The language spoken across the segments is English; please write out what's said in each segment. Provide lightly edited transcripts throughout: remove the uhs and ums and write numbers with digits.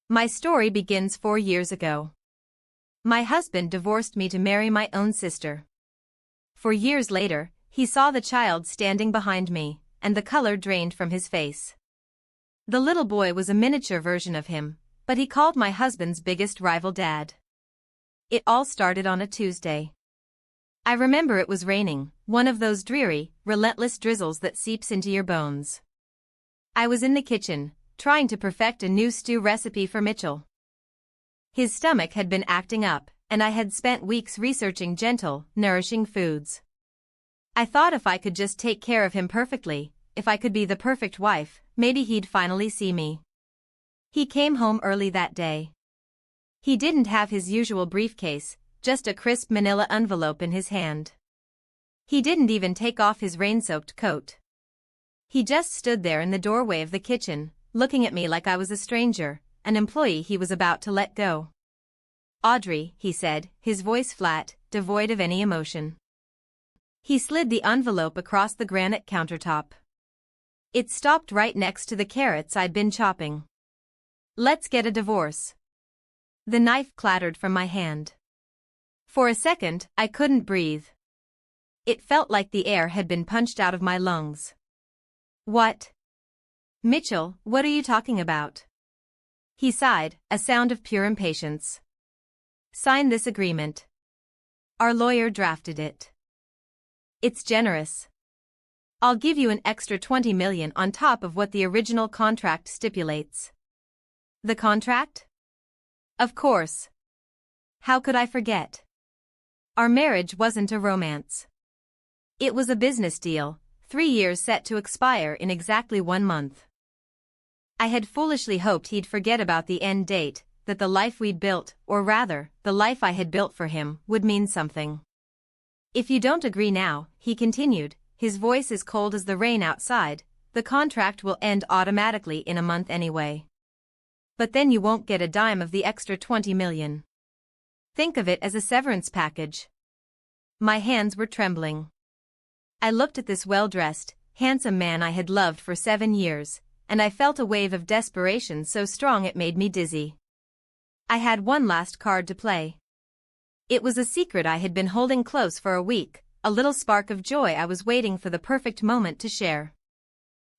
My story begins 4 years ago. My husband divorced me to marry my own sister. 4 years later, he saw the child standing behind me, and the color drained from his face. The little boy was a miniature version of him, but he called my husband's biggest rival Dad. It all started on a Tuesday. I remember it was raining, one of those dreary, relentless drizzles that seeps into your bones. I was in the kitchen, trying to perfect a new stew recipe for Mitchell. His stomach had been acting up, and I had spent weeks researching gentle, nourishing foods. I thought if I could just take care of him perfectly, if I could be the perfect wife, maybe he'd finally see me. He came home early that day. He didn't have his usual briefcase, just a crisp manila envelope in his hand. He didn't even take off his rain-soaked coat. He just stood there in the doorway of the kitchen, looking at me like I was a stranger, an employee he was about to let go. "Audrey," he said, his voice flat, devoid of any emotion. He slid the envelope across the granite countertop. It stopped right next to the carrots I'd been chopping. "Let's get a divorce." The knife clattered from my hand. For a second, I couldn't breathe. It felt like the air had been punched out of my lungs. "What? Mitchell, what are you talking about?" He sighed, a sound of pure impatience. "Sign this agreement. Our lawyer drafted it. It's generous. I'll give you an extra $20 million on top of what the original contract stipulates." "The contract?" "Of course. How could I forget? Our marriage wasn't a romance. It was a business deal, 3 years set to expire in exactly 1 month. I had foolishly hoped he'd forget about the end date, that the life we'd built, or rather, the life I had built for him, would mean something. If you don't agree now," he continued, his voice as cold as the rain outside, "the contract will end automatically in a month anyway. But then you won't get a dime of the extra $20 million. Think of it as a severance package." My hands were trembling. I looked at this well-dressed, handsome man I had loved for 7 years, and I felt a wave of desperation so strong it made me dizzy. I had one last card to play. It was a secret I had been holding close for a week, a little spark of joy I was waiting for the perfect moment to share.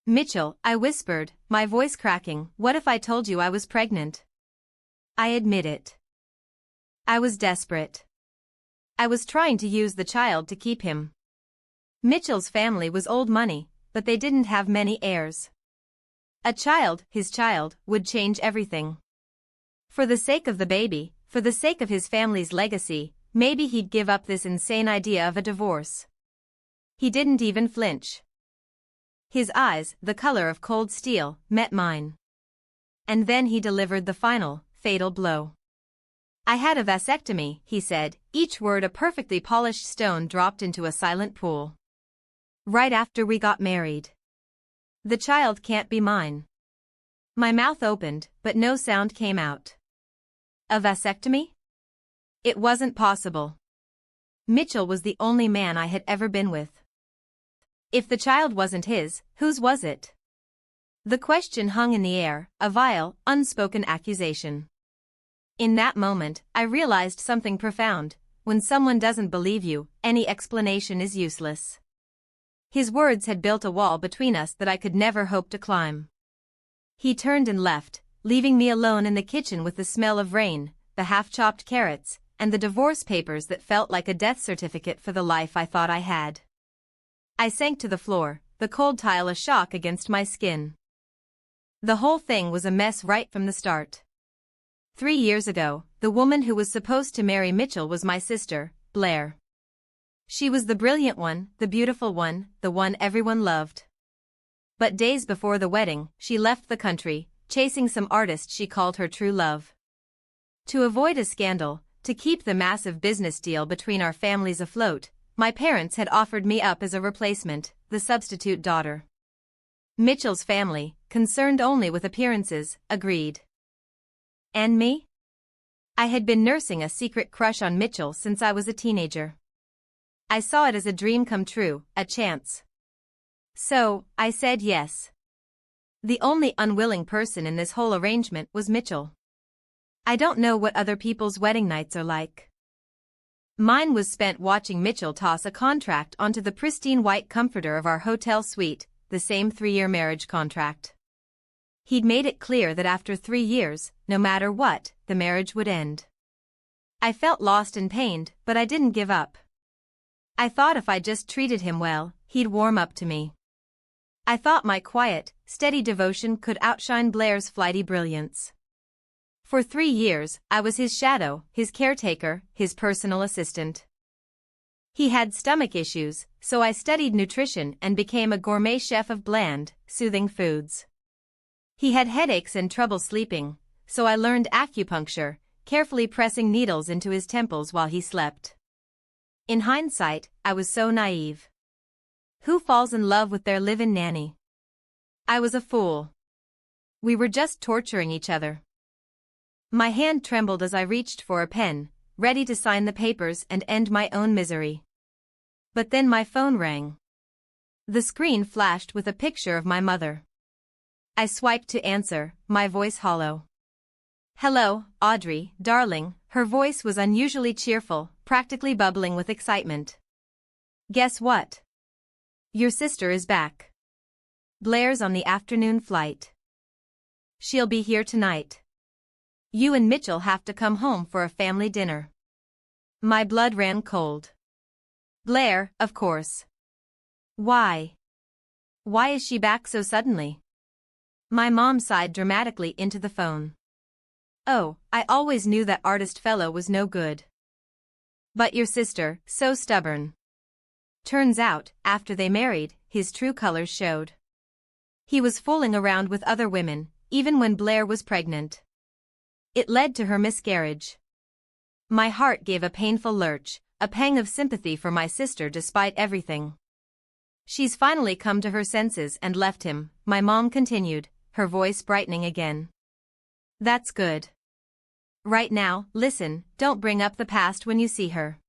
"Mitchell," I whispered, my voice cracking, "what if I told you I was pregnant?" I admit it. I was desperate. I was trying to use the child to keep him. Mitchell's family was old money, but they didn't have many heirs. A child, his child, would change everything. For the sake of the baby, for the sake of his family's legacy, maybe he'd give up this insane idea of a divorce. He didn't even flinch. His eyes, the color of cold steel, met mine. And then he delivered the final, fatal blow. "I had a vasectomy," he said, each word a perfectly polished stone dropped into a silent pool. "Right after we got married. The child can't be mine." My mouth opened, but no sound came out. A vasectomy? It wasn't possible. Mitchell was the only man I had ever been with. If the child wasn't his, whose was it? The question hung in the air, a vile, unspoken accusation. In that moment, I realized something profound. When someone doesn't believe you, any explanation is useless. His words had built a wall between us that I could never hope to climb. He turned and left, leaving me alone in the kitchen with the smell of rain, the half-chopped carrots, and the divorce papers that felt like a death certificate for the life I thought I had. I sank to the floor, the cold tile a shock against my skin. The whole thing was a mess right from the start. 3 years ago, the woman who was supposed to marry Mitchell was my sister, Blair. She was the brilliant one, the beautiful one, the one everyone loved. But days before the wedding, she left the country, chasing some artist she called her true love. To avoid a scandal, to keep the massive business deal between our families afloat, my parents had offered me up as a replacement, the substitute daughter. Mitchell's family, concerned only with appearances, agreed. And me? I had been nursing a secret crush on Mitchell since I was a teenager. I saw it as a dream come true, a chance. So, I said yes. The only unwilling person in this whole arrangement was Mitchell. I don't know what other people's wedding nights are like. Mine was spent watching Mitchell toss a contract onto the pristine white comforter of our hotel suite, the same 3-year marriage contract. He'd made it clear that after 3 years, no matter what, the marriage would end. I felt lost and pained, but I didn't give up. I thought if I just treated him well, he'd warm up to me. I thought my quiet, steady devotion could outshine Blair's flighty brilliance. For 3 years, I was his shadow, his caretaker, his personal assistant. He had stomach issues, so I studied nutrition and became a gourmet chef of bland, soothing foods. He had headaches and trouble sleeping, so I learned acupuncture, carefully pressing needles into his temples while he slept. In hindsight, I was so naive. Who falls in love with their live-in nanny? I was a fool. We were just torturing each other. My hand trembled as I reached for a pen, ready to sign the papers and end my own misery. But then my phone rang. The screen flashed with a picture of my mother. I swiped to answer, my voice hollow. "Hello, Audrey, darling," her voice was unusually cheerful, practically bubbling with excitement. "Guess what? Your sister is back. Blair's on the afternoon flight. She'll be here tonight. You and Mitchell have to come home for a family dinner." My blood ran cold. Blair, of course. Why? Why is she back so suddenly? My mom sighed dramatically into the phone. "Oh, I always knew that artist fellow was no good. But your sister, so stubborn." Turns out, after they married, his true colors showed. He was fooling around with other women, even when Blair was pregnant. It led to her miscarriage. My heart gave a painful lurch, a pang of sympathy for my sister despite everything. "She's finally come to her senses and left him," my mom continued, her voice brightening again. "That's good. Right now, listen, don't bring up the past when you see her.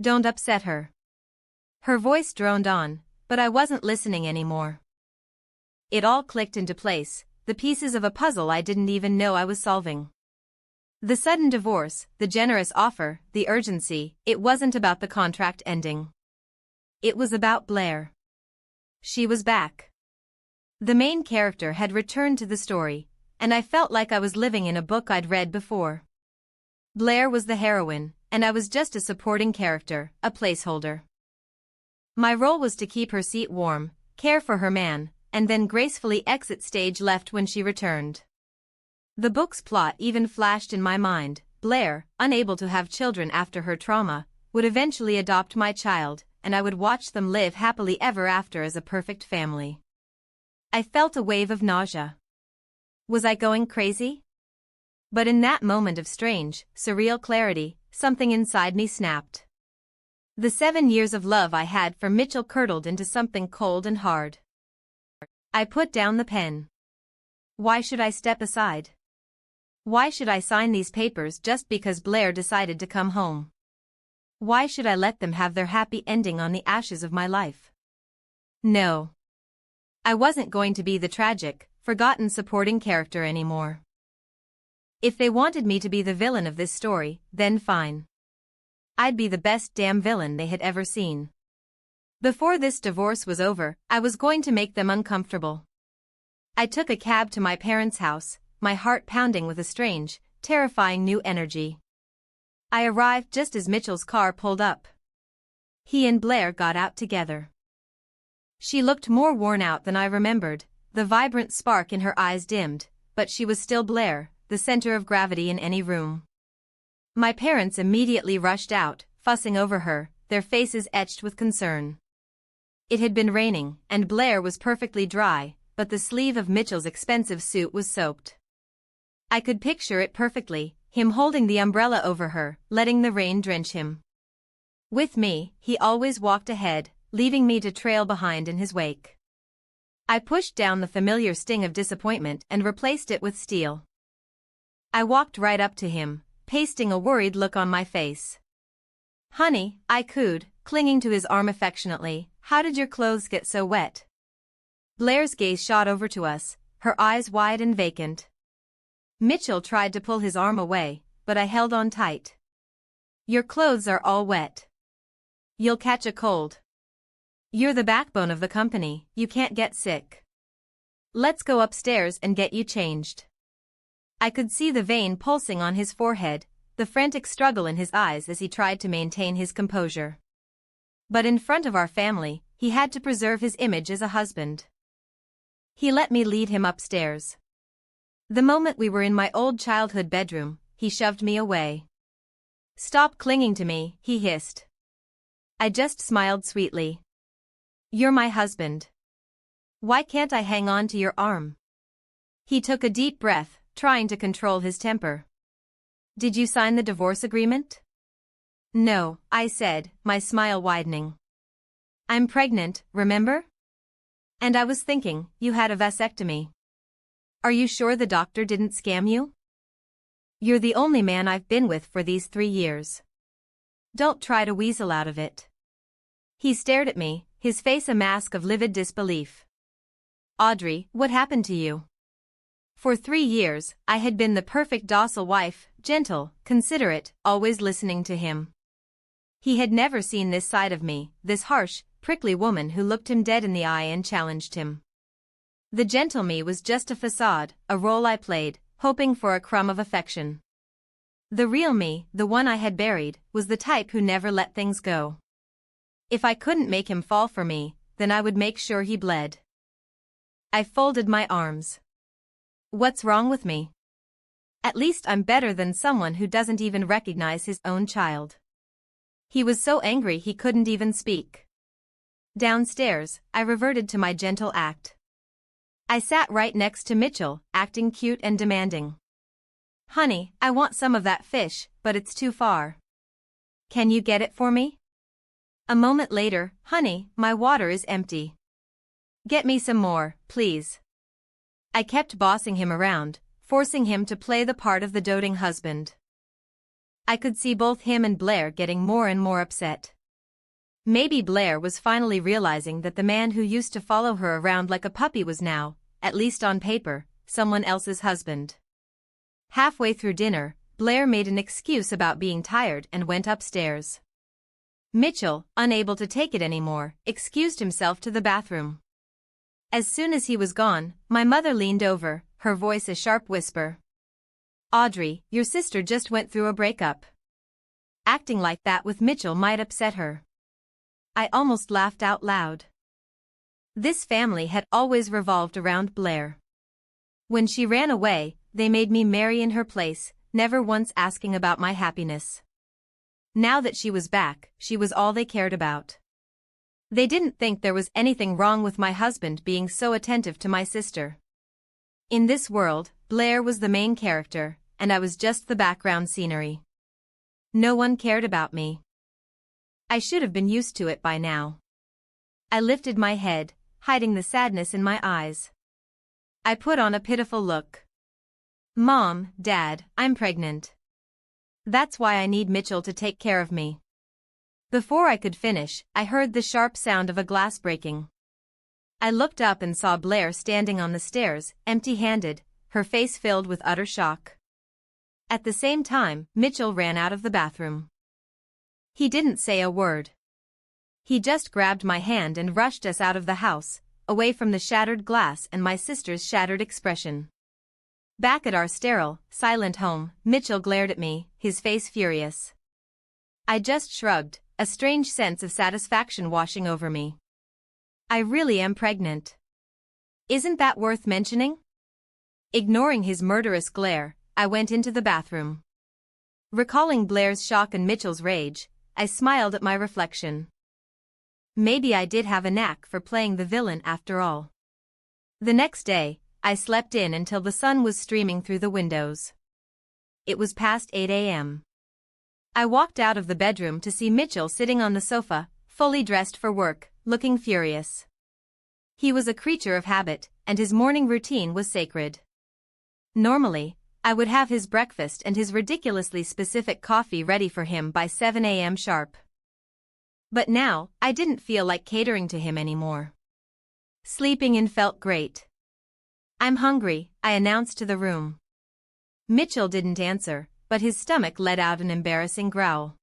Don't upset her." Her voice droned on, but I wasn't listening anymore. It all clicked into place, the pieces of a puzzle I didn't even know I was solving. The sudden divorce, the generous offer, the urgency, it wasn't about the contract ending. It was about Blair. She was back. The main character had returned to the story, and I felt like I was living in a book I'd read before. Blair was the heroine, and I was just a supporting character, a placeholder. My role was to keep her seat warm, care for her man, and then gracefully exit stage left when she returned. The book's plot even flashed in my mind. Blair, unable to have children after her trauma, would eventually adopt my child, and I would watch them live happily ever after as a perfect family. I felt a wave of nausea. Was I going crazy? But in that moment of strange, surreal clarity, something inside me snapped. The 7 years of love I had for Mitchell curdled into something cold and hard. I put down the pen. Why should I step aside? Why should I sign these papers just because Blair decided to come home? Why should I let them have their happy ending on the ashes of my life? No. I wasn't going to be the tragic, forgotten supporting character anymore. If they wanted me to be the villain of this story, then fine. I'd be the best damn villain they had ever seen. Before this divorce was over, I was going to make them uncomfortable. I took a cab to my parents' house, my heart pounding with a strange, terrifying new energy. I arrived just as Mitchell's car pulled up. He and Blair got out together. She looked more worn out than I remembered, the vibrant spark in her eyes dimmed, but she was still Blair, the center of gravity in any room. My parents immediately rushed out, fussing over her, their faces etched with concern. It had been raining, and Blair was perfectly dry, but the sleeve of Mitchell's expensive suit was soaked. I could picture it perfectly, him holding the umbrella over her, letting the rain drench him. With me, he always walked ahead, leaving me to trail behind in his wake. I pushed down the familiar sting of disappointment and replaced it with steel. I walked right up to him, pasting a worried look on my face. "Honey," I cooed, clinging to his arm affectionately, "how did your clothes get so wet?" Blair's gaze shot over to us, her eyes wide and vacant. Mitchell tried to pull his arm away, but I held on tight. Your clothes are all wet. You'll catch a cold. You're the backbone of the company, you can't get sick. Let's go upstairs and get you changed. I could see the vein pulsing on his forehead, the frantic struggle in his eyes as he tried to maintain his composure. But in front of our family, he had to preserve his image as a husband. He let me lead him upstairs. The moment we were in my old childhood bedroom, he shoved me away. Stop clinging to me, he hissed. I just smiled sweetly. You're my husband. Why can't I hang on to your arm? He took a deep breath, trying to control his temper. Did you sign the divorce agreement? No, I said, my smile widening. I'm pregnant, remember? And I was thinking, you had a vasectomy. Are you sure the doctor didn't scam you? You're the only man I've been with for these 3 years. Don't try to weasel out of it. He stared at me, his face a mask of livid disbelief. Audrey, what happened to you? For 3 years, I had been the perfect docile wife, gentle, considerate, always listening to him. He had never seen this side of me, this harsh, prickly woman who looked him dead in the eye and challenged him. The gentle me was just a facade, a role I played, hoping for a crumb of affection. The real me, the one I had buried, was the type who never let things go. If I couldn't make him fall for me, then I would make sure he bled. I folded my arms. What's wrong with me? At least I'm better than someone who doesn't even recognize his own child. He was so angry he couldn't even speak. Downstairs, I reverted to my gentle act. I sat right next to Mitchell, acting cute and demanding. Honey, I want some of that fish, but it's too far. Can you get it for me? A moment later, honey, my water is empty. Get me some more, please. I kept bossing him around, forcing him to play the part of the doting husband. I could see both him and Blair getting more and more upset. Maybe Blair was finally realizing that the man who used to follow her around like a puppy was now, at least on paper, someone else's husband. Halfway through dinner, Blair made an excuse about being tired and went upstairs. Mitchell, unable to take it anymore, excused himself to the bathroom. As soon as he was gone, my mother leaned over, her voice a sharp whisper. Audrey, your sister just went through a breakup. Acting like that with Mitchell might upset her. I almost laughed out loud. This family had always revolved around Blair. When she ran away, they made me marry in her place, never once asking about my happiness. Now that she was back, she was all they cared about. They didn't think there was anything wrong with my husband being so attentive to my sister. In this world, Blair was the main character, and I was just the background scenery. No one cared about me. I should have been used to it by now. I lifted my head, hiding the sadness in my eyes. I put on a pitiful look. Mom, Dad, I'm pregnant. That's why I need Mitchell to take care of me. Before I could finish, I heard the sharp sound of a glass breaking. I looked up and saw Blair standing on the stairs, empty-handed, her face filled with utter shock. At the same time, Mitchell ran out of the bathroom. He didn't say a word. He just grabbed my hand and rushed us out of the house, away from the shattered glass and my sister's shattered expression. Back at our sterile, silent home, Mitchell glared at me, his face furious. I just shrugged, a strange sense of satisfaction washing over me. I really am pregnant. Isn't that worth mentioning? Ignoring his murderous glare, I went into the bathroom. Recalling Blair's shock and Mitchell's rage, I smiled at my reflection. Maybe I did have a knack for playing the villain after all. The next day, I slept in until the sun was streaming through the windows. It was past 8 a.m. I walked out of the bedroom to see Mitchell sitting on the sofa, fully dressed for work, looking furious. He was a creature of habit, and his morning routine was sacred. Normally, I would have his breakfast and his ridiculously specific coffee ready for him by 7 a.m. sharp. But now, I didn't feel like catering to him anymore. Sleeping in felt great. I'm hungry, I announced to the room. Mitchell didn't answer, but his stomach let out an embarrassing growl.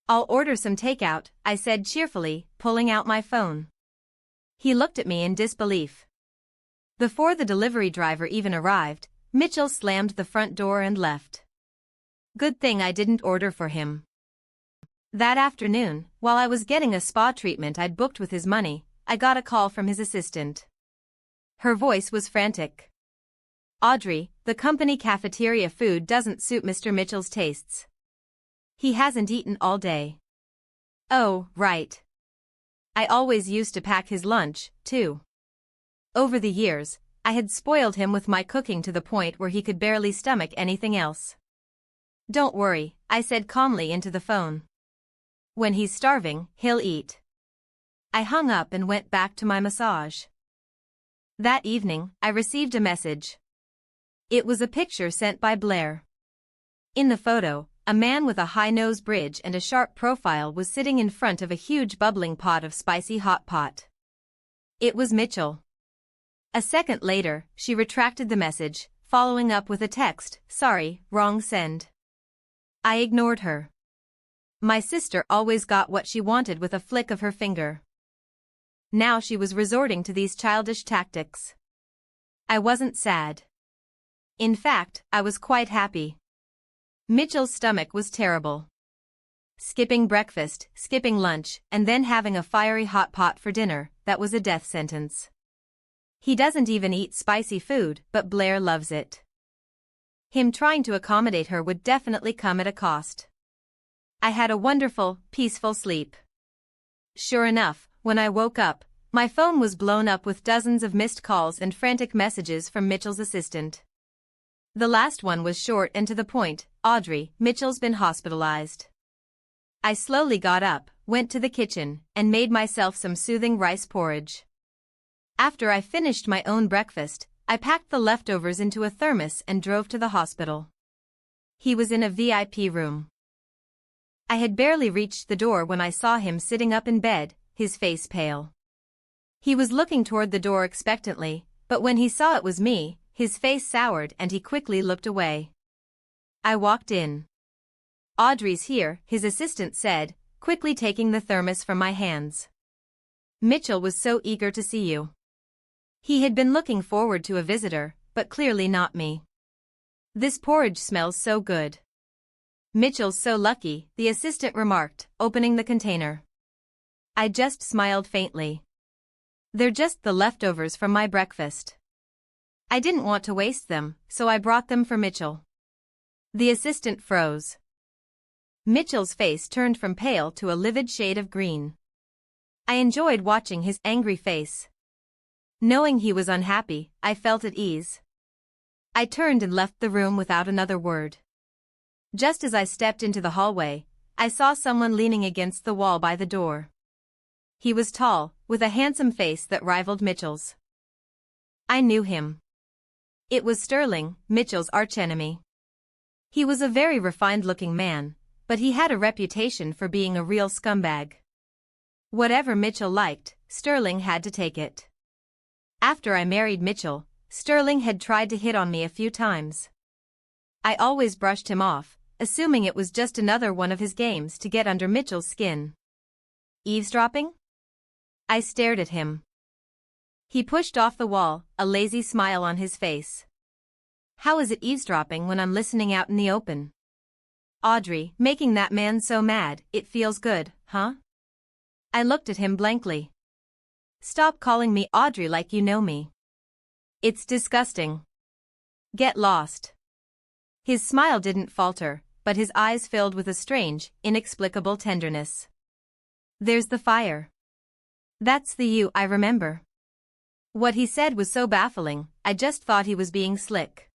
"I'll order some takeout," I said cheerfully, pulling out my phone. He looked at me in disbelief. Before the delivery driver even arrived, Mitchell slammed the front door and left. Good thing I didn't order for him. That afternoon, while I was getting a spa treatment I'd booked with his money, I got a call from his assistant. Her voice was frantic. "Audrey, the company cafeteria food doesn't suit Mr. Mitchell's tastes. He hasn't eaten all day." "Oh, right. I always used to pack his lunch, too." Over the years, I had spoiled him with my cooking to the point where he could barely stomach anything else. "Don't worry," I said calmly into the phone. "When he's starving, he'll eat." I hung up and went back to my massage. That evening, I received a message. It was a picture sent by Blair. In the photo, a man with a high nose bridge and a sharp profile was sitting in front of a huge bubbling pot of spicy hot pot. It was Mitchell. A second later, she retracted the message, following up with a text, "Sorry, wrong send." I ignored her. My sister always got what she wanted with a flick of her finger. Now she was resorting to these childish tactics. I wasn't sad. In fact, I was quite happy. Mitchell's stomach was terrible. Skipping breakfast, skipping lunch, and then having a fiery hot pot for dinner, that was a death sentence. He doesn't even eat spicy food, but Blair loves it. Him trying to accommodate her would definitely come at a cost. I had a wonderful, peaceful sleep. Sure enough, when I woke up, my phone was blown up with dozens of missed calls and frantic messages from Mitchell's assistant. The last one was short and to the point, "Audrey, Mitchell's been hospitalized." I slowly got up, went to the kitchen, and made myself some soothing rice porridge. After I finished my own breakfast, I packed the leftovers into a thermos and drove to the hospital. He was in a VIP room. I had barely reached the door when I saw him sitting up in bed, his face pale. He was looking toward the door expectantly, but when he saw it was me, his face soured and he quickly looked away. I walked in. "Audrey's here," his assistant said, quickly taking the thermos from my hands. "Mitchell was so eager to see you. He had been looking forward to a visitor, but clearly not me. This porridge smells so good." "Mitchell's so lucky," the assistant remarked, opening the container. I just smiled faintly. "They're just the leftovers from my breakfast. I didn't want to waste them, so I brought them for Mitchell." The assistant froze. Mitchell's face turned from pale to a livid shade of green. I enjoyed watching his angry face. Knowing he was unhappy, I felt at ease. I turned and left the room without another word. Just as I stepped into the hallway, I saw someone leaning against the wall by the door. He was tall, with a handsome face that rivaled Mitchell's. I knew him. It was Sterling, Mitchell's archenemy. He was a very refined-looking man, but he had a reputation for being a real scumbag. Whatever Mitchell liked, Sterling had to take it. After I married Mitchell, Sterling had tried to hit on me a few times. I always brushed him off, assuming it was just another one of his games to get under Mitchell's skin. Eavesdropping? I stared at him. He pushed off the wall, a lazy smile on his face. "How is it eavesdropping when I'm listening out in the open?" "Audrey, making that man so mad, it feels good, huh?" I looked at him blankly. "Stop calling me Audrey like you know me. It's disgusting. Get lost." His smile didn't falter, but his eyes filled with a strange, inexplicable tenderness. "There's the fire. That's the you I remember." What he said was so baffling, I just thought he was being slick.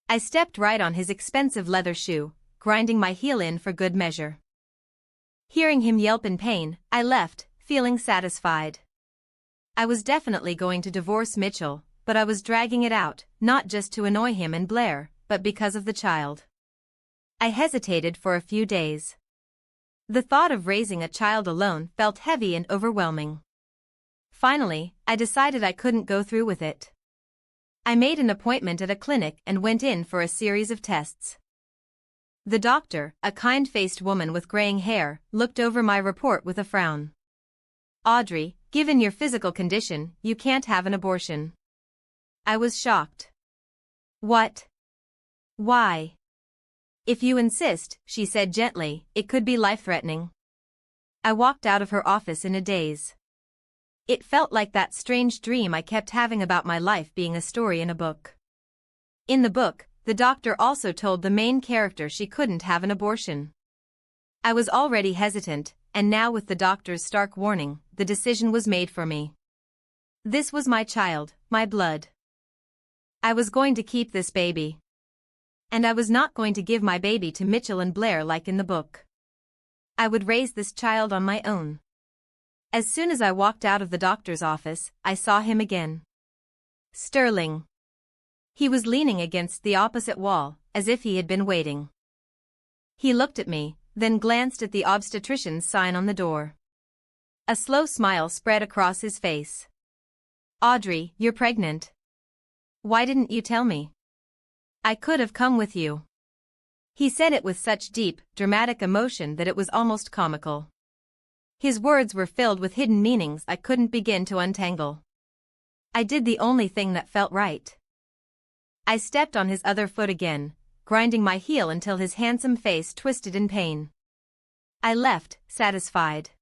I stepped right on his expensive leather shoe, grinding my heel in for good measure. Hearing him yelp in pain, I left, feeling satisfied. I was definitely going to divorce Mitchell, but I was dragging it out, not just to annoy him and Blair, but because of the child. I hesitated for a few days. The thought of raising a child alone felt heavy and overwhelming. Finally, I decided I couldn't go through with it. I made an appointment at a clinic and went in for a series of tests. The doctor, a kind-faced woman with graying hair, looked over my report with a frown. "Audrey, given your physical condition, you can't have an abortion." I was shocked. "What? Why?" "If you insist," she said gently, "it could be life-threatening." I walked out of her office in a daze. It felt like that strange dream I kept having about my life being a story in a book. In the book, the doctor also told the main character she couldn't have an abortion. I was already hesitant, and now with the doctor's stark warning, the decision was made for me. This was my child, my blood. I was going to keep this baby. And I was not going to give my baby to Mitchell and Blair like in the book. I would raise this child on my own. As soon as I walked out of the doctor's office, I saw him again. Sterling. He was leaning against the opposite wall, as if he had been waiting. He looked at me, then glanced at the obstetrician's sign on the door. A slow smile spread across his face. "Audrey, you're pregnant. Why didn't you tell me? I could have come with you." He said it with such deep, dramatic emotion that it was almost comical. His words were filled with hidden meanings I couldn't begin to untangle. I did the only thing that felt right. I stepped on his other foot again, grinding my heel until his handsome face twisted in pain. I left, satisfied.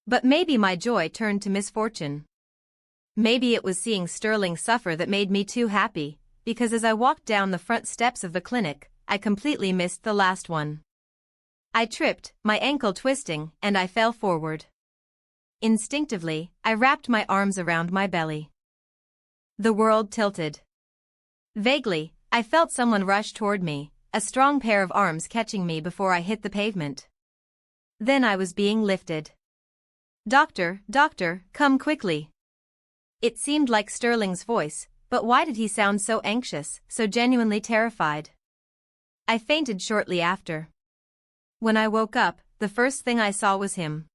But maybe my joy turned to misfortune. Maybe it was seeing Sterling suffer that made me too happy, because as I walked down the front steps of the clinic, I completely missed the last one. I tripped, my ankle twisting, and I fell forward. Instinctively, I wrapped my arms around my belly. The world tilted. Vaguely, I felt someone rush toward me, a strong pair of arms catching me before I hit the pavement. Then I was being lifted. "Doctor, doctor, come quickly." It seemed like Sterling's voice, but why did he sound so anxious, so genuinely terrified? I fainted shortly after. When I woke up, the first thing I saw was him.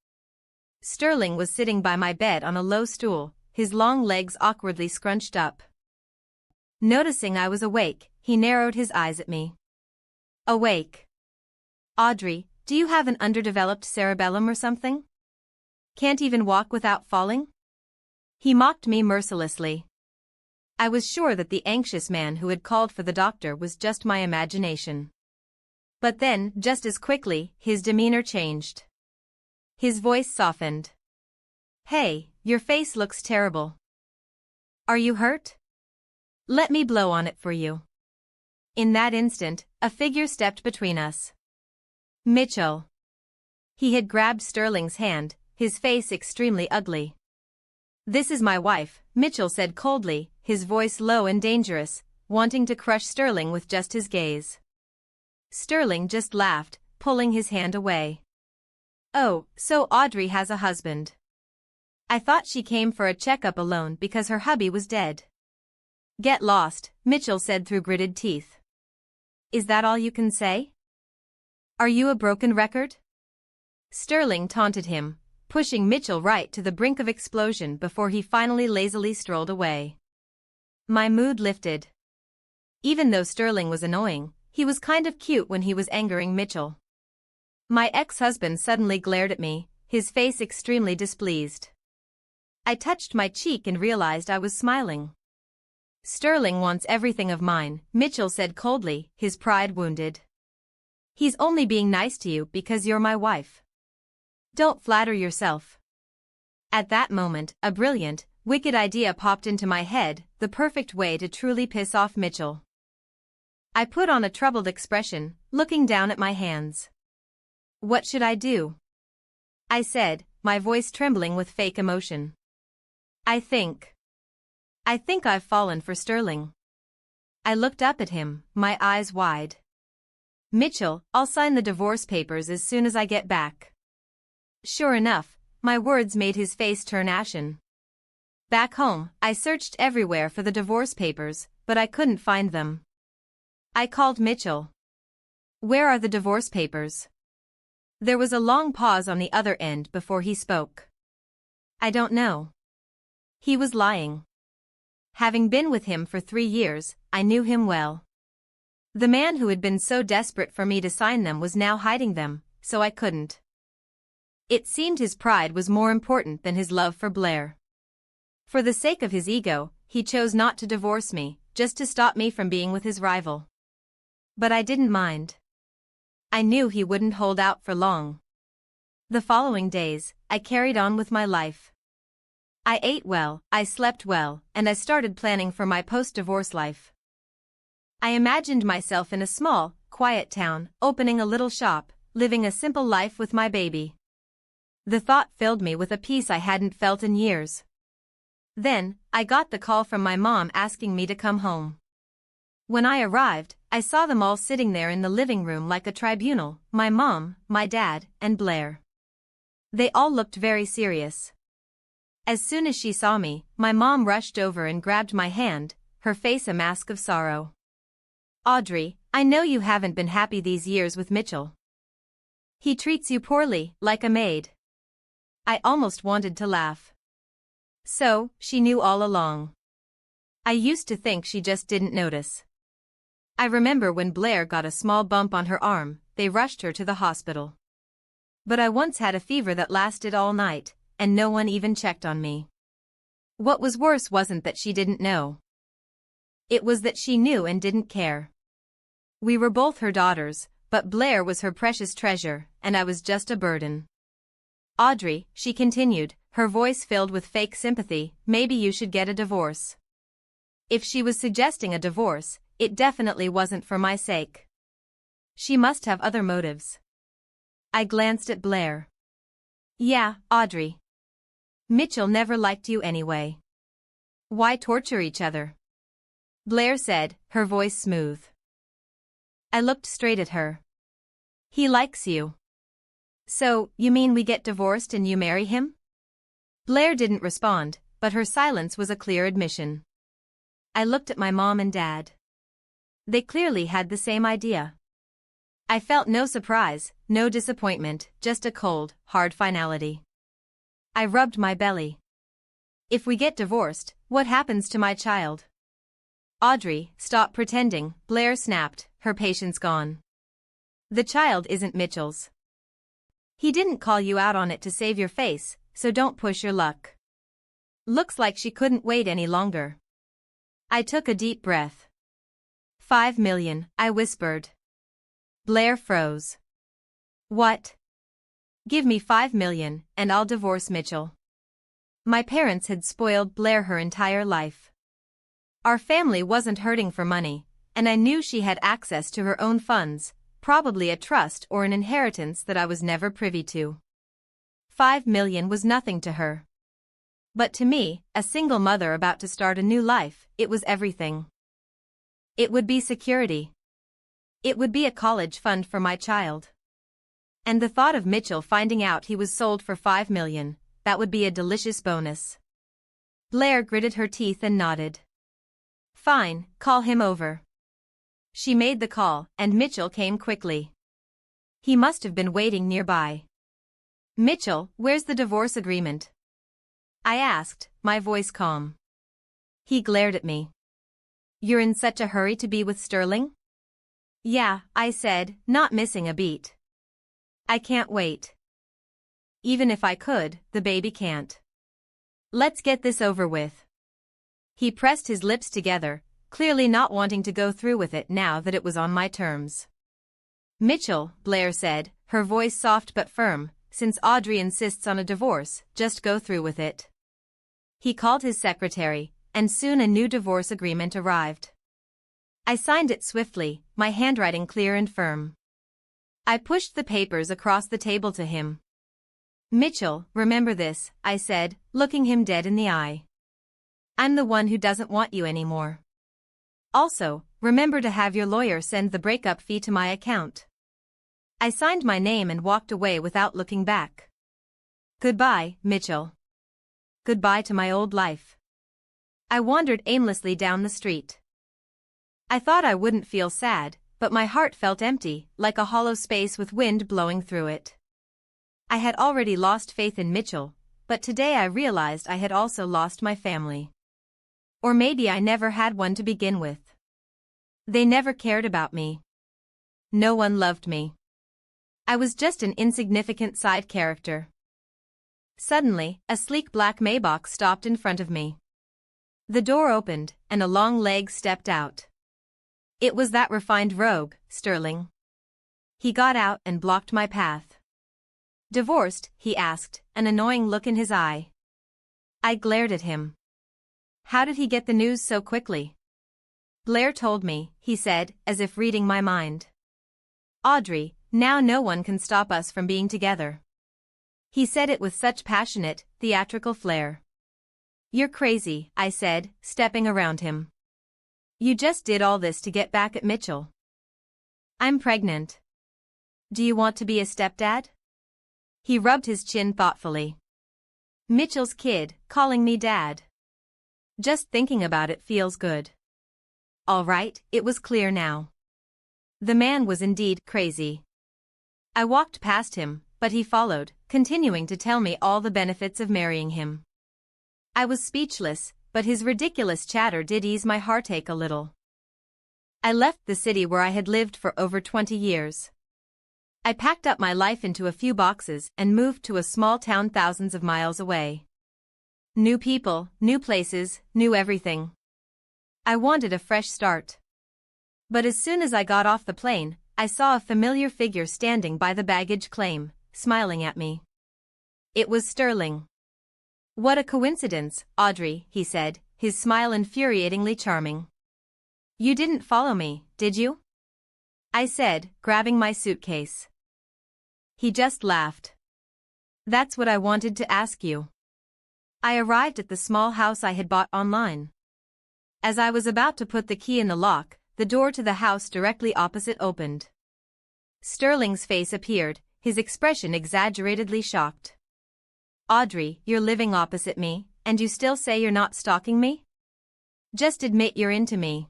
Sterling was sitting by my bed on a low stool, his long legs awkwardly scrunched up. Noticing I was awake, he narrowed his eyes at me. "Awake? Audrey, do you have an underdeveloped cerebellum or something? Can't even walk without falling?" He mocked me mercilessly. I was sure that the anxious man who had called for the doctor was just my imagination. But then, just as quickly, his demeanor changed. His voice softened. "Hey, your face looks terrible. Are you hurt? Let me blow on it for you." In that instant, a figure stepped between us. Mitchell. He had grabbed Sterling's hand, his face extremely ugly. "This is my wife," Mitchell said coldly, his voice low and dangerous, wanting to crush Sterling with just his gaze. Sterling just laughed, pulling his hand away. "Oh, so Audrey has a husband. I thought she came for a checkup alone because her hubby was dead." "Get lost," Mitchell said through gritted teeth. "Is that all you can say? Are you a broken record?" Sterling taunted him, pushing Mitchell right to the brink of explosion before he finally lazily strolled away. My mood lifted. Even though Sterling was annoying, he was kind of cute when he was angering Mitchell. My ex-husband suddenly glared at me, his face extremely displeased. I touched my cheek and realized I was smiling. "Sterling wants everything of mine," Mitchell said coldly, his pride wounded. "He's only being nice to you because you're my wife. Don't flatter yourself." At that moment, a brilliant, wicked idea popped into my head, the perfect way to truly piss off Mitchell. I put on a troubled expression, looking down at my hands. "What should I do?" I said, my voice trembling with fake emotion. I think I've fallen for Sterling." I looked up at him, my eyes wide. "Mitchell, I'll sign the divorce papers as soon as I get back." Sure enough, my words made his face turn ashen. Back home, I searched everywhere for the divorce papers, but I couldn't find them. I called Mitchell. "Where are the divorce papers?" There was a long pause on the other end before he spoke. "I don't know." He was lying. Having been with him for 3 years, I knew him well. The man who had been so desperate for me to sign them was now hiding them, so I couldn't. It seemed his pride was more important than his love for Blair. For the sake of his ego, he chose not to divorce me, just to stop me from being with his rival. But I didn't mind. I knew he wouldn't hold out for long. The following days, I carried on with my life. I ate well, I slept well, and I started planning for my post-divorce life. I imagined myself in a small, quiet town, opening a little shop, living a simple life with my baby. The thought filled me with a peace I hadn't felt in years. Then, I got the call from my mom asking me to come home. When I arrived, I saw them all sitting there in the living room like a tribunal, my mom, my dad, and Blair. They all looked very serious. As soon as she saw me, my mom rushed over and grabbed my hand, her face a mask of sorrow. "Audrey, I know you haven't been happy these years with Mitchell. He treats you poorly, like a maid." I almost wanted to laugh. So, she knew all along. I used to think she just didn't notice. I remember when Blair got a small bump on her arm, they rushed her to the hospital. But I once had a fever that lasted all night, and no one even checked on me. What was worse wasn't that she didn't know. It was that she knew and didn't care. We were both her daughters, but Blair was her precious treasure, and I was just a burden. "Audrey," she continued, her voice filled with fake sympathy, "maybe you should get a divorce." If she was suggesting a divorce, it definitely wasn't for my sake. She must have other motives. I glanced at Blair. "Yeah, Audrey. Mitchell never liked you anyway. Why torture each other?" Blair said, her voice smooth. I looked straight at her. "He likes you. So, you mean we get divorced and you marry him?" Blair didn't respond, but her silence was a clear admission. I looked at my mom and dad. They clearly had the same idea. I felt no surprise, no disappointment, just a cold, hard finality. I rubbed my belly. "If we get divorced, what happens to my child?" "Audrey, stop pretending," Blair snapped, her patience gone. "The child isn't Mitchell's. He didn't call you out on it to save your face, so don't push your luck." Looks like she couldn't wait any longer. I took a deep breath. "5 million, I whispered. Blair froze. "What?" "Give me 5 million, and I'll divorce Mitchell." My parents had spoiled Blair her entire life. Our family wasn't hurting for money, and I knew she had access to her own funds, probably a trust or an inheritance that I was never privy to. 5 million was nothing to her. But to me, a single mother about to start a new life, it was everything. It would be security. It would be a college fund for my child. And the thought of Mitchell finding out he was sold for 5 million, that would be a delicious bonus. Blair gritted her teeth and nodded. "Fine, call him over." She made the call, and Mitchell came quickly. He must have been waiting nearby. "Mitchell, where's the divorce agreement?" I asked, my voice calm. He glared at me. "You're in such a hurry to be with Sterling?" "Yeah," I said, not missing a beat. "I can't wait. Even if I could, the baby can't. Let's get this over with." He pressed his lips together, clearly not wanting to go through with it now that it was on my terms. "Mitchell," Blair said, her voice soft but firm, "since Audrey insists on a divorce, just go through with it." He called his secretary, and soon a new divorce agreement arrived. I signed it swiftly, my handwriting clear and firm. I pushed the papers across the table to him. "Mitchell, remember this," I said, looking him dead in the eye. "I'm the one who doesn't want you anymore. Also, remember to have your lawyer send the breakup fee to my account." I signed my name and walked away without looking back. Goodbye, Mitchell. Goodbye to my old life. I wandered aimlessly down the street. I thought I wouldn't feel sad, but my heart felt empty, like a hollow space with wind blowing through it. I had already lost faith in Mitchell, but today I realized I had also lost my family. Or maybe I never had one to begin with. They never cared about me. No one loved me. I was just an insignificant side character. Suddenly, a sleek black Maybach stopped in front of me. The door opened, and a long leg stepped out. It was that refined rogue, Sterling. He got out and blocked my path. "Divorced?" he asked, an annoying look in his eye. I glared at him. How did he get the news so quickly? "Blair told me," he said, as if reading my mind. "Audrey, now no one can stop us from being together." He said it with such passionate, theatrical flair. "You're crazy," I said, stepping around him. "You just did all this to get back at Mitchell." "I'm pregnant." "Do you want to be a stepdad?" He rubbed his chin thoughtfully. "Mitchell's kid, calling me dad. Just thinking about it feels good." All right, it was clear now. The man was indeed crazy. I walked past him, but he followed, continuing to tell me all the benefits of marrying him. I was speechless, but his ridiculous chatter did ease my heartache a little. I left the city where I had lived for over 20 years. I packed up my life into a few boxes and moved to a small town thousands of miles away. New people, new places, new everything. I wanted a fresh start. But as soon as I got off the plane, I saw a familiar figure standing by the baggage claim, smiling at me. It was Sterling. "What a coincidence, Audrey," he said, his smile infuriatingly charming. "You didn't follow me, did you?" I said, grabbing my suitcase. He just laughed. "That's what I wanted to ask you." I arrived at the small house I had bought online. As I was about to put the key in the lock, the door to the house directly opposite opened. Sterling's face appeared, his expression exaggeratedly shocked. "Audrey, you're living opposite me, and you still say you're not stalking me? Just admit you're into me."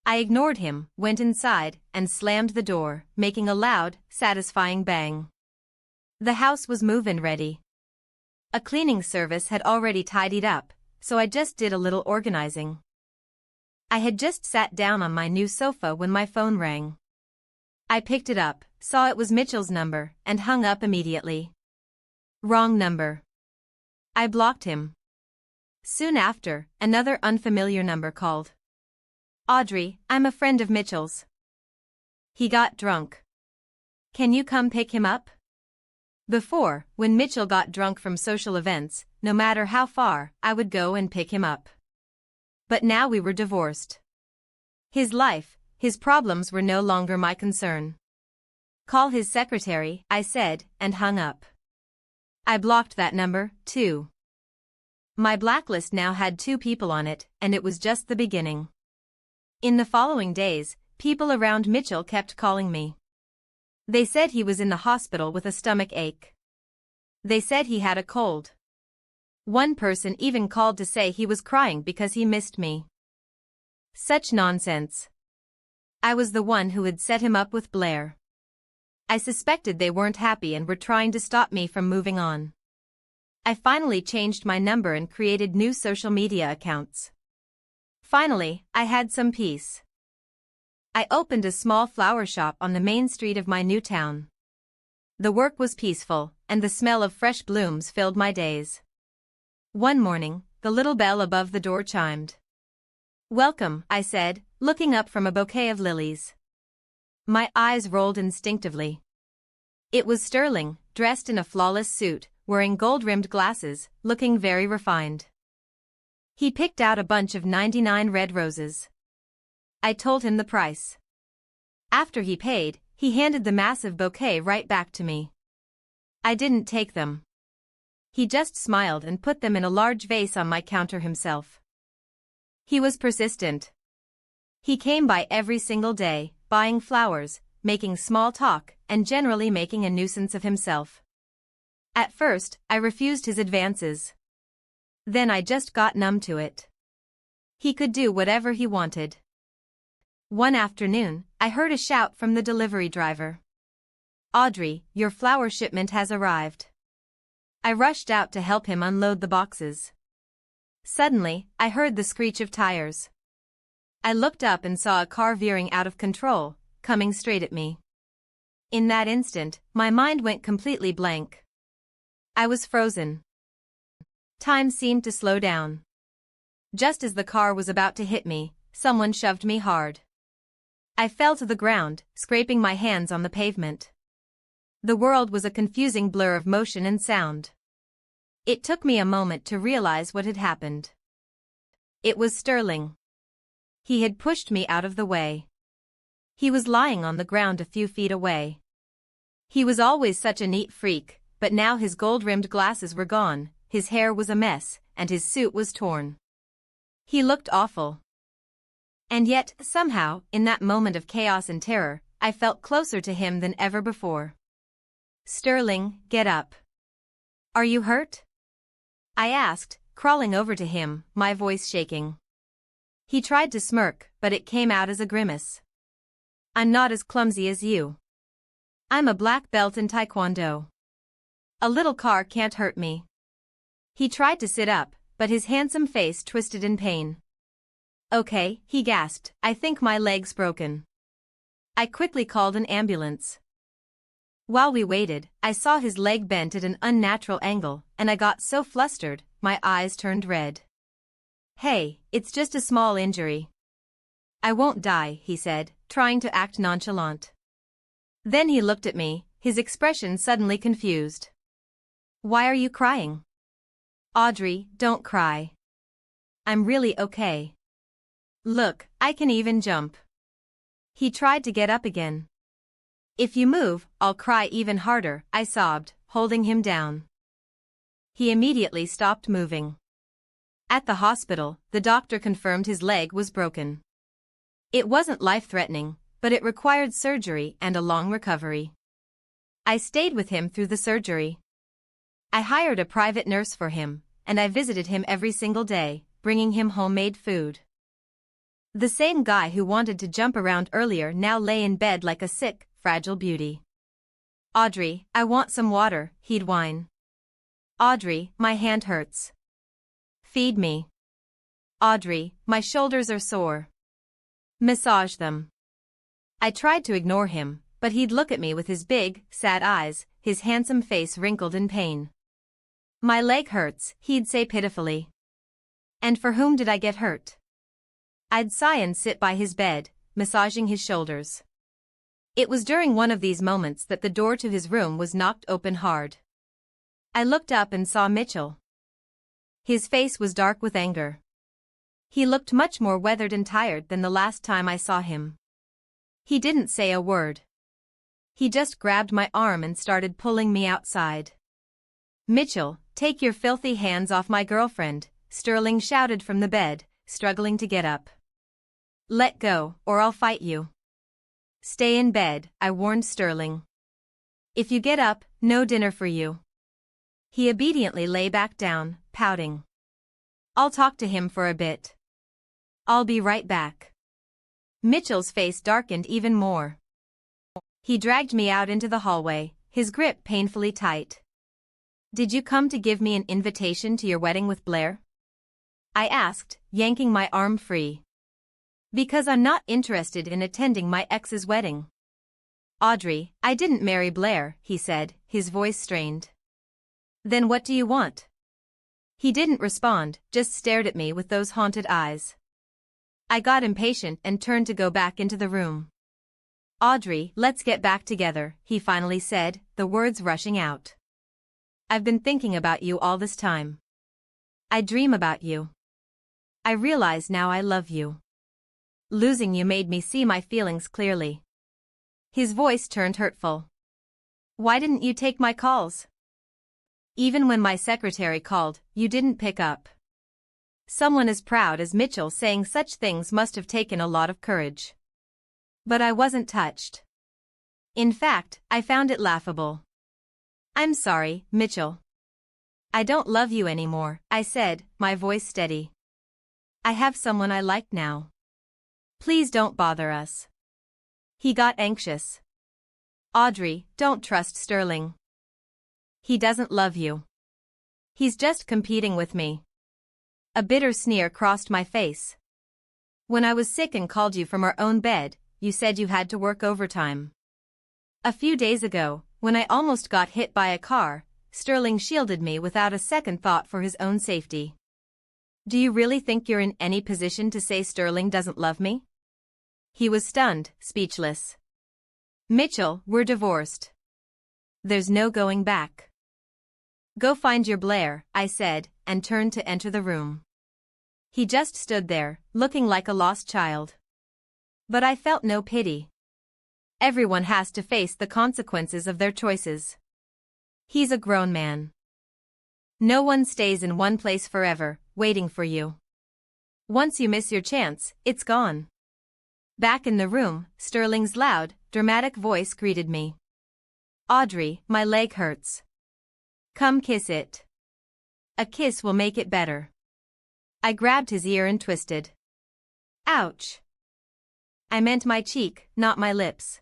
I ignored him, went inside, and slammed the door, making a loud, satisfying bang. The house was move-in ready. A cleaning service had already tidied up, so I just did a little organizing. I had just sat down on my new sofa when my phone rang. I picked it up, saw it was Mitchell's number, and hung up immediately. Wrong number. I blocked him. Soon after, another unfamiliar number called. "Audrey, I'm a friend of Mitchell's. He got drunk. Can you come pick him up?" Before, when Mitchell got drunk from social events, no matter how far, I would go and pick him up. But now we were divorced. His life, his problems were no longer my concern. "Call his secretary," I said, and hung up. I blocked that number, too. My blacklist now had 2 people on it, and it was just the beginning. In the following days, people around Mitchell kept calling me. They said he was in the hospital with a stomach ache. They said he had a cold. One person even called to say he was crying because he missed me. Such nonsense. I was the one who had set him up with Blair. I suspected they weren't happy and were trying to stop me from moving on. I finally changed my number and created new social media accounts. Finally, I had some peace. I opened a small flower shop on the main street of my new town. The work was peaceful, and the smell of fresh blooms filled my days. One morning, the little bell above the door chimed. "Welcome," I said, looking up from a bouquet of lilies. My eyes rolled instinctively. It was Sterling, dressed in a flawless suit, wearing gold-rimmed glasses, looking very refined. He picked out a bunch of 99 red roses. I told him the price. After he paid, he handed the massive bouquet right back to me. I didn't take them. He just smiled and put them in a large vase on my counter himself. He was persistent. He came by every single day, buying flowers, making small talk, and generally making a nuisance of himself. At first, I refused his advances. Then I just got numb to it. He could do whatever he wanted. One afternoon, I heard a shout from the delivery driver. "Audrey, your flower shipment has arrived." I rushed out to help him unload the boxes. Suddenly, I heard the screech of tires. I looked up and saw a car veering out of control, coming straight at me. In that instant, my mind went completely blank. I was frozen. Time seemed to slow down. Just as the car was about to hit me, someone shoved me hard. I fell to the ground, scraping my hands on the pavement. The world was a confusing blur of motion and sound. It took me a moment to realize what had happened. It was Sterling. He had pushed me out of the way. He was lying on the ground a few feet away. He was always such a neat freak, but now his gold-rimmed glasses were gone, his hair was a mess, and his suit was torn. He looked awful. And yet, somehow, in that moment of chaos and terror, I felt closer to him than ever before. "Sterling, get up. Are you hurt?" I asked, crawling over to him, my voice shaking. He tried to smirk, but it came out as a grimace. "I'm not as clumsy as you. I'm a black belt in Taekwondo. A little car can't hurt me." He tried to sit up, but his handsome face twisted in pain. "Okay," he gasped, "I think my leg's broken." I quickly called an ambulance. While we waited, I saw his leg bent at an unnatural angle, and I got so flustered, my eyes turned red. "Hey, it's just a small injury. I won't die," he said, trying to act nonchalant. Then he looked at me, his expression suddenly confused. "Why are you crying?" "Audrey, don't cry. I'm really okay. Look, I can even jump." He tried to get up again. "If you move, I'll cry even harder," I sobbed, holding him down. He immediately stopped moving. At the hospital, the doctor confirmed his leg was broken. It wasn't life-threatening, but it required surgery and a long recovery. I stayed with him through the surgery. I hired a private nurse for him, and I visited him every single day, bringing him homemade food. The same guy who wanted to jump around earlier now lay in bed like a sick, fragile beauty. "Audrey, I want some water," he'd whine. "Audrey, my hand hurts. Feed me. Audrey, my shoulders are sore. Massage them." I tried to ignore him, but he'd look at me with his big, sad eyes, his handsome face wrinkled in pain. "My leg hurts," he'd say pitifully. And for whom did I get hurt? I'd sigh and sit by his bed, massaging his shoulders. It was during one of these moments that the door to his room was knocked open hard. I looked up and saw Mitchell. His face was dark with anger. He looked much more weathered and tired than the last time I saw him. He didn't say a word. He just grabbed my arm and started pulling me outside. "Mitchell, take your filthy hands off my girlfriend," Sterling shouted from the bed, struggling to get up. "Let go, or I'll fight you." "Stay in bed," I warned Sterling. "If you get up, no dinner for you." He obediently lay back down, pouting. "I'll talk to him for a bit. I'll be right back." Mitchell's face darkened even more. He dragged me out into the hallway, his grip painfully tight. "Did you come to give me an invitation to your wedding with Blair?" I asked, yanking my arm free. "Because I'm not interested in attending my ex's wedding." "Audrey, I didn't marry Blair," he said, his voice strained. "Then what do you want?" He didn't respond, just stared at me with those haunted eyes. I got impatient and turned to go back into the room. "Audrey, let's get back together," he finally said, the words rushing out. "I've been thinking about you all this time. I dream about you. I realize now I love you. Losing you made me see my feelings clearly." His voice turned hurtful. "Why didn't you take my calls? Even when my secretary called, you didn't pick up." Someone as proud as Mitchell saying such things must have taken a lot of courage. But I wasn't touched. In fact, I found it laughable. "I'm sorry, Mitchell. I don't love you anymore," I said, my voice steady. "I have someone I like now. Please don't bother us." He got anxious. "Audrey, don't trust Sterling. He doesn't love you. He's just competing with me." A bitter sneer crossed my face. When I was sick and called you from our own bed, you said you had to work overtime. A few days ago, when I almost got hit by a car, Sterling shielded me without a second thought for his own safety. Do you really think you're in any position to say Sterling doesn't love me? He was stunned, speechless. Mitchell, we're divorced. There's no going back. Go find your Blair, I said, and turned to enter the room. He just stood there, looking like a lost child. But I felt no pity. Everyone has to face the consequences of their choices. He's a grown man. No one stays in one place forever, waiting for you. Once you miss your chance, it's gone. Back in the room, Sterling's loud, dramatic voice greeted me. Audrey, my leg hurts. Come kiss it. A kiss will make it better. I grabbed his ear and twisted. Ouch. I meant my cheek, not my lips.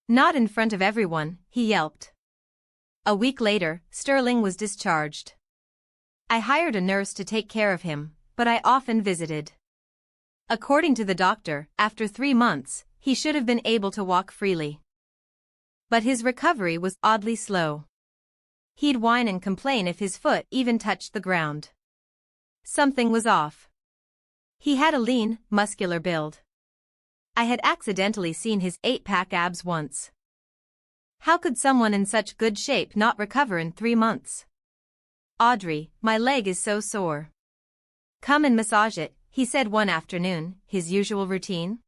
Not in front of everyone, he yelped. A week later, Sterling was discharged. I hired a nurse to take care of him, but I often visited. According to the doctor, after 3 months, he should have been able to walk freely. But his recovery was oddly slow. He'd whine and complain if his foot even touched the ground. Something was off. He had a lean, muscular build. I had accidentally seen his 8-pack abs once. How could someone in such good shape not recover in 3 months? Audrey, my leg is so sore. Come and massage it, he said one afternoon, his usual routine.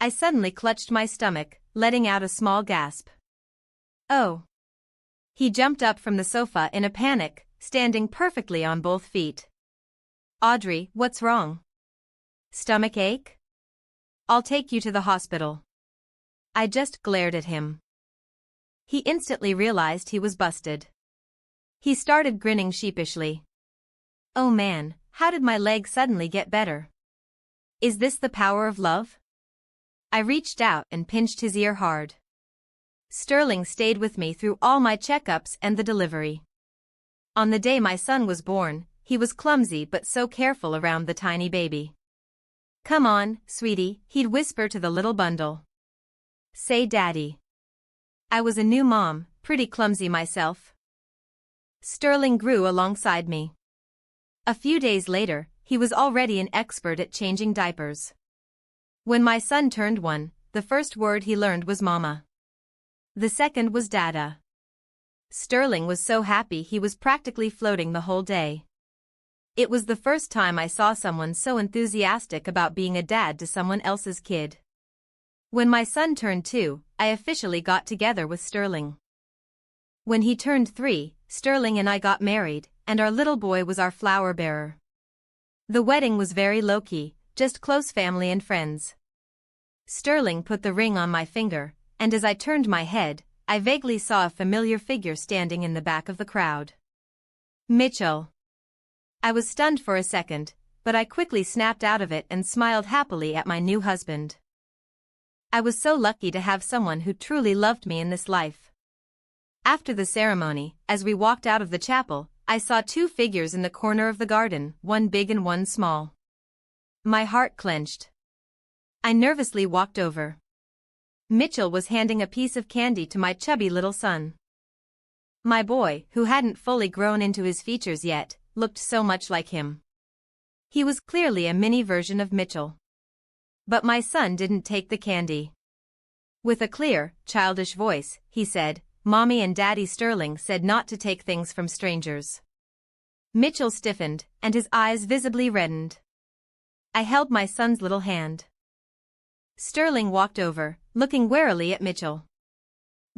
I suddenly clutched my stomach, letting out a small gasp. Oh. He jumped up from the sofa in a panic, standing perfectly on both feet. Audrey, what's wrong? Stomach ache? I'll take you to the hospital. I just glared at him. He instantly realized he was busted. He started grinning sheepishly. Oh man, how did my leg suddenly get better? Is this the power of love? I reached out and pinched his ear hard. Sterling stayed with me through all my checkups and the delivery. On the day my son was born, he was clumsy but so careful around the tiny baby. Come on, sweetie, he'd whisper to the little bundle. Say daddy. I was a new mom, pretty clumsy myself. Sterling grew alongside me. A few days later, he was already an expert at changing diapers. When my son turned 1, the first word he learned was mama. The second was dada. Sterling was so happy he was practically floating the whole day. It was the first time I saw someone so enthusiastic about being a dad to someone else's kid. When my son turned 2, I officially got together with Sterling. When he turned 3, Sterling and I got married, and our little boy was our flower bearer. The wedding was very low-key, just close family and friends. Sterling put the ring on my finger, and as I turned my head, I vaguely saw a familiar figure standing in the back of the crowd. Mitchell. I was stunned for a second, but I quickly snapped out of it and smiled happily at my new husband. I was so lucky to have someone who truly loved me in this life. After the ceremony, as we walked out of the chapel, I saw 2 figures in the corner of the garden, one big and one small. My heart clenched. I nervously walked over. Mitchell was handing a piece of candy to my chubby little son. My boy, who hadn't fully grown into his features yet, looked so much like him. He was clearly a mini version of Mitchell. But my son didn't take the candy. With a clear, childish voice, he said, Mommy and Daddy Sterling said not to take things from strangers. Mitchell stiffened, and his eyes visibly reddened. I held my son's little hand. Sterling walked over, looking warily at Mitchell.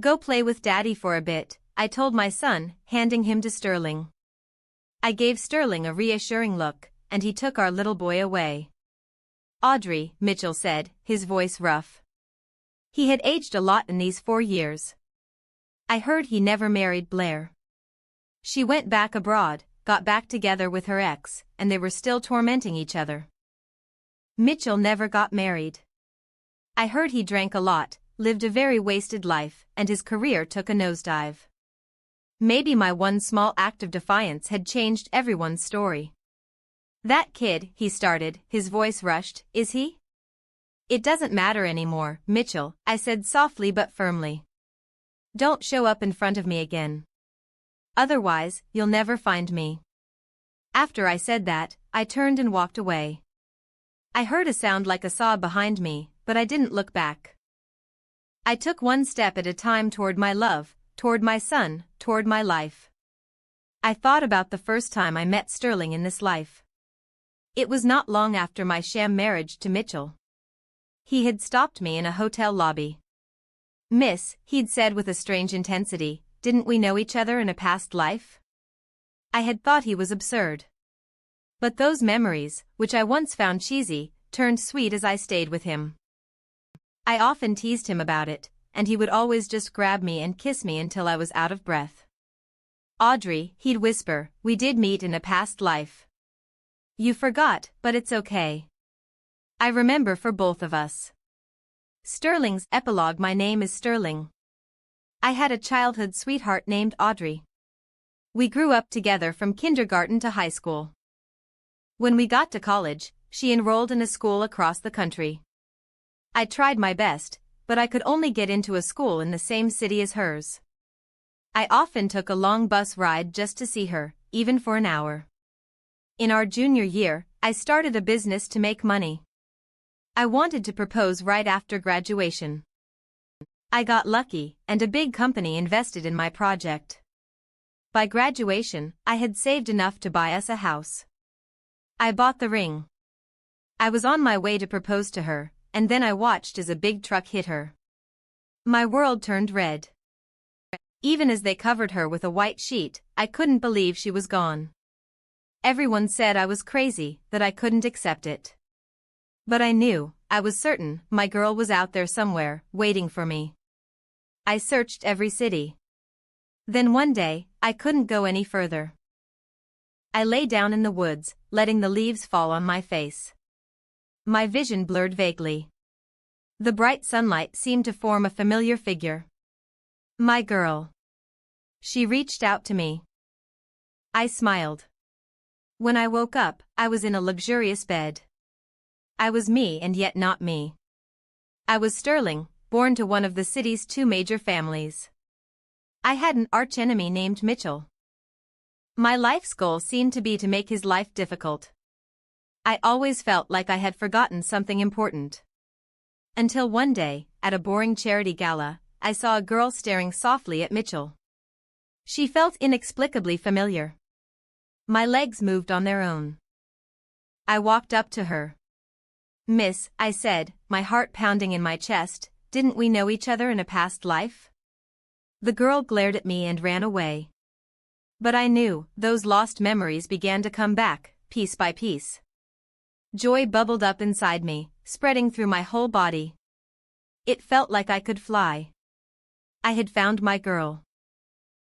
Go play with Daddy for a bit, I told my son, handing him to Sterling. I gave Sterling a reassuring look, and he took our little boy away. Audrey, Mitchell said, his voice rough. He had aged a lot in these 4 years. I heard he never married Blair. She went back abroad, got back together with her ex, and they were still tormenting each other. Mitchell never got married. I heard he drank a lot, lived a very wasted life, and his career took a nosedive. Maybe my one small act of defiance had changed everyone's story. That kid, he started, his voice rushed, is he? It doesn't matter anymore, Mitchell, I said softly but firmly. Don't show up in front of me again. Otherwise, you'll never find me. After I said that, I turned and walked away. I heard a sound like a sob behind me, but I didn't look back. I took one step at a time toward my love, toward my son, toward my life. I thought about the first time I met Sterling in this life. It was not long after my sham marriage to Mitchell. He had stopped me in a hotel lobby. Miss, he'd said with a strange intensity, didn't we know each other in a past life? I had thought he was absurd. But those memories, which I once found cheesy, turned sweet as I stayed with him. I often teased him about it, and he would always just grab me and kiss me until I was out of breath. Audrey, he'd whisper, we did meet in a past life. You forgot, but it's okay. I remember for both of us. Sterling's epilogue. My name is Sterling. I had a childhood sweetheart named Audrey. We grew up together from kindergarten to high school. When we got to college, she enrolled in a school across the country. I tried my best, but I could only get into a school in the same city as hers. I often took a long bus ride just to see her, even for an hour. In our junior year, I started a business to make money. I wanted to propose right after graduation. I got lucky, and a big company invested in my project. By graduation, I had saved enough to buy us a house. I bought the ring. I was on my way to propose to her, and then I watched as a big truck hit her. My world turned red. Even as they covered her with a white sheet, I couldn't believe she was gone. Everyone said I was crazy, that I couldn't accept it. But I knew, I was certain, my girl was out there somewhere, waiting for me. I searched every city. Then one day, I couldn't go any further. I lay down in the woods, letting the leaves fall on my face. My vision blurred vaguely. The bright sunlight seemed to form a familiar figure. My girl. She reached out to me. I smiled. When I woke up, I was in a luxurious bed. I was me and yet not me. I was Sterling, born to one of the city's two major families. I had an archenemy named Mitchell. My life's goal seemed to be to make his life difficult. I always felt like I had forgotten something important. Until one day, at a boring charity gala, I saw a girl staring softly at Mitchell. She felt inexplicably familiar. My legs moved on their own. I walked up to her. Miss, I said, my heart pounding in my chest, didn't we know each other in a past life? The girl glared at me and ran away. But I knew, those lost memories began to come back, piece by piece. Joy bubbled up inside me, spreading through my whole body. It felt like I could fly. I had found my girl.